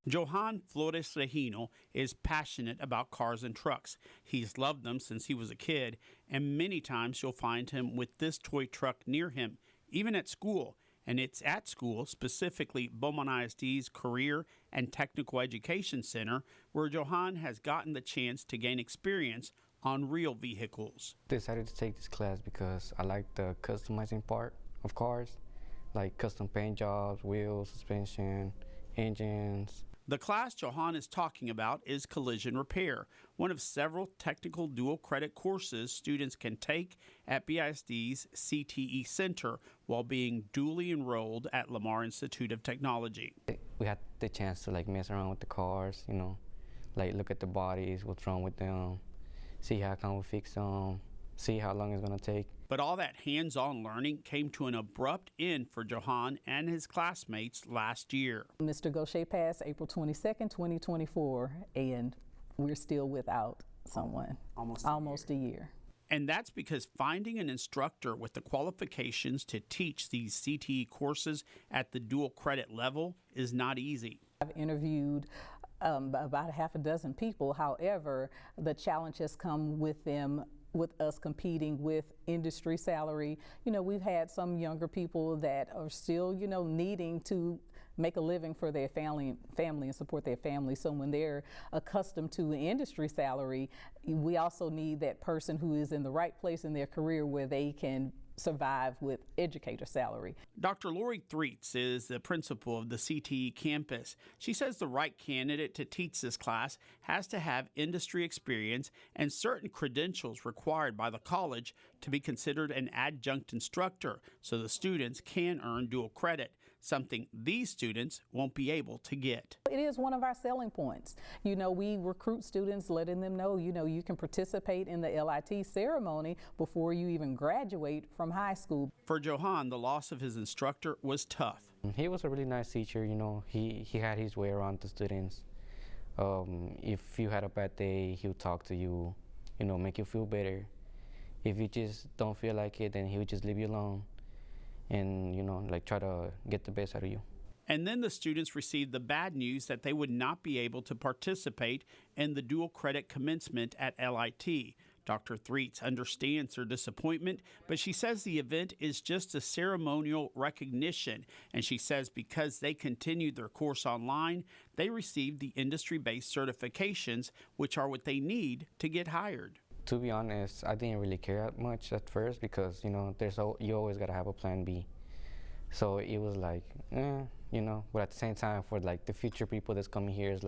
Johann Flores Regino is passionate about cars and trucks. He's loved them since he was a kid, and many times you'll find him with this toy truck near him, even at school. And it's at school, specifically Beaumont ISD's Career and Technical Education Center, where Johann has gotten the chance to gain experience on real vehicles. I decided to take this class because I like the customizing part of cars, like custom paint jobs, wheels, suspension, engines. The class Johann is talking about is collision repair, one of several technical dual credit courses students can take at BISD's CTE Center while being duly enrolled at Lamar Institute of Technology. We had the chance to mess around with the cars, look at the bodies, what's wrong with them, see how can we fix them, see how long it's going to take. But all that hands-on learning came to an abrupt end for Johann and his classmates last year. Mr. Gaucher passed April 22nd, 2024, and we're still without someone. Almost a year. And that's because finding an instructor with the qualifications to teach these CTE courses at the dual credit level is not easy. I've interviewed about half a dozen people. However, the challenge has come with us competing with industry salary. We've had some younger people that are still, needing to make a living for their family and support their family. So when they're accustomed to an industry salary, we also need that person who is in the right place in their career where they can survive with educator salary. Dr. Lori Threets is the principal of the CTE campus. She says the right candidate to teach this class has to have industry experience and certain credentials required by the college to be considered an adjunct instructor, so the students can earn dual credit, something these students won't be able to get. It is one of our selling points. We recruit students, letting them know, you can participate in the LIT ceremony before you even graduate from high school. For Johann, the loss of his instructor was tough. He was a really nice teacher, he had his way around the students. If you had a bad day, he would talk to you, make you feel better. If you just don't feel like it, then he would just leave you alone and, try to get the best out of you. And then the students received the bad news that they would not be able to participate in the dual credit commencement at LIT. Dr. Threets understands their disappointment, but she says the event is just a ceremonial recognition. And she says because they continued their course online, they received the industry-based certifications, which are what they need to get hired. To be honest, I didn't really care much at first because, you always got to have a plan B. So it was but at the same time for the future people that's coming here is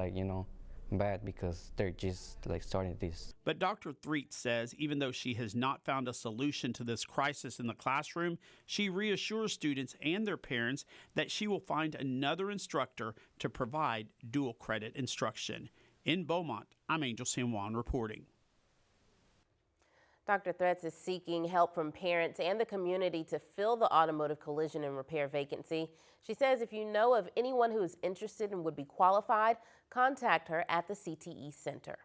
bad because they're just starting this. But Dr. Threets says even though she has not found a solution to this crisis in the classroom, she reassures students and their parents that she will find another instructor to provide dual credit instruction. In Beaumont, I'm Angel San Juan reporting. Dr. Threets is seeking help from parents and the community to fill the automotive collision and repair vacancy. She says if you know of anyone who is interested and would be qualified, contact her at the CTE Center.